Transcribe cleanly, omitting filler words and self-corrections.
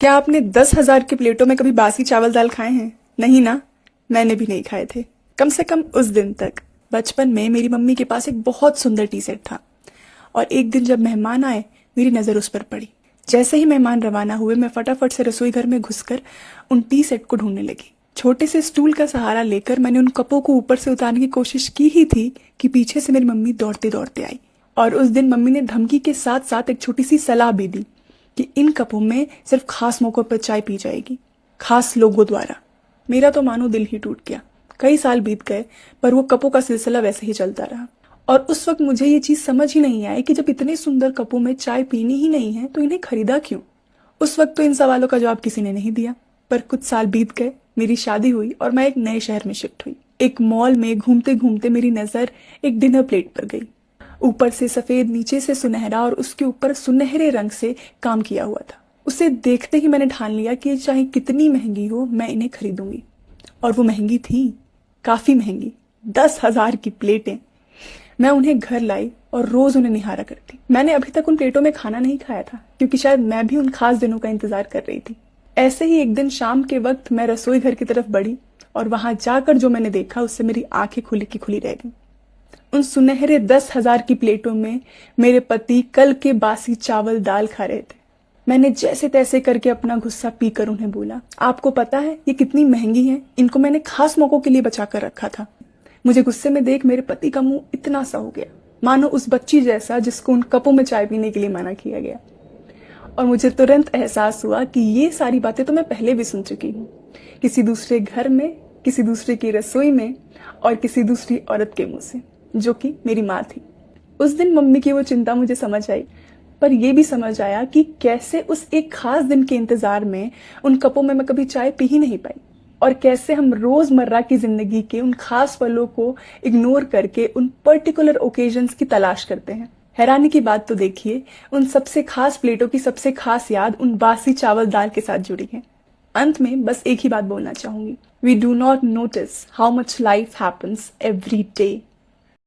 क्या आपने 10,000 की प्लेटों में कभी बासी चावल दाल खाए हैं? नहीं ना। मैंने भी नहीं खाए थे, कम से कम उस दिन तक। बचपन में मेरी मम्मी के पास एक बहुत सुंदर टी सेट था और एक दिन जब मेहमान आए, मेरी नज़र उस पर पड़ी। जैसे ही मेहमान रवाना हुए, मैं फटाफट से रसोई घर में घुसकर उन टी सेट को ढूंढने लगी। छोटे से स्टूल का सहारा लेकर मैंने उन कपों को ऊपर से उतारने की कोशिश की ही थी कि पीछे से मेरी मम्मी दौड़ते दौड़ते आई। और उस दिन मम्मी ने धमकी के साथ साथ एक छोटी सी सलाह भी दी कि इन कपों में सिर्फ खास मौकों पर चाय पी जाएगी, खास लोगों द्वारा। मेरा तो मानो दिल ही टूट गया। कई साल बीत गए, पर वो कपों का सिलसिला वैसे ही चलता रहा। और उस वक्त मुझे ये चीज समझ ही नहीं आई कि जब इतने सुंदर कपों में चाय पीनी ही नहीं है तो इन्हें खरीदा क्यों। उस वक्त तो इन सवालों का जवाब किसी ने नहीं दिया। पर कुछ साल बीत गए, मेरी शादी हुई और मैं एक नए शहर में शिफ्ट हुई। एक मॉल में घूमते घूमते मेरी नजर एक डिनर प्लेट पर गई। ऊपर से सफेद, नीचे से सुनहरा और उसके ऊपर सुनहरे रंग से काम किया हुआ था। उसे देखते ही मैंने ठान लिया कि चाहे कितनी महंगी हो, मैं इन्हें खरीदूंगी। और वो महंगी थी, काफी महंगी। 10,000 की प्लेटें। मैं उन्हें घर लाई और रोज उन्हें निहारा करती। मैंने अभी तक उन प्लेटों में खाना नहीं खाया था, क्योंकि शायद मैं भी उन खास दिनों का इंतजार कर रही थी। ऐसे ही एक दिन शाम के वक्त मैं रसोई घर की तरफ बढ़ी और वहां जाकर जो मैंने देखा, उससे मेरी आंखें खुली की खुली रह गई। उन सुनहरे 10,000 की प्लेटों में मेरे पति कल के बासी चावल दाल खा रहे थे। मैंने जैसे तैसे करके अपना गुस्सा पीकर उन्हें बोला, आपको पता है ये कितनी महंगी है? इनको मैंने खास मौकों के लिए बचा कर रखा था। मुझे गुस्से में देख मेरे पति का मुंह इतना सा हो गया, मानो उस बच्ची जैसा जिसको उन कपों में चाय पीने के लिए मना किया गया। और मुझे तुरंत एहसास हुआ कि ये सारी बातें तो मैं पहले भी सुन चुकी हूँ, किसी दूसरे घर में, किसी दूसरे की रसोई में और किसी दूसरी औरत के मुंह से, जो कि मेरी माँ थी। उस दिन मम्मी की वो चिंता मुझे समझ आई, पर यह भी समझ आया कि कैसे उस एक खास दिन के इंतजार में उन कपों में मैं कभी चाय पी ही नहीं पाई, और कैसे हम रोजमर्रा की जिंदगी के उन खास पलों को इग्नोर करके उन पर्टिकुलर ओकेजन्स की तलाश करते हैं। हैरानी की बात तो देखिए, उन सबसे खास प्लेटों की सबसे खास याद उन बासी चावल दाल के साथ जुड़ी है। अंत में बस एक ही बात बोलना चाहूंगी, we do not notice how much life happens every day.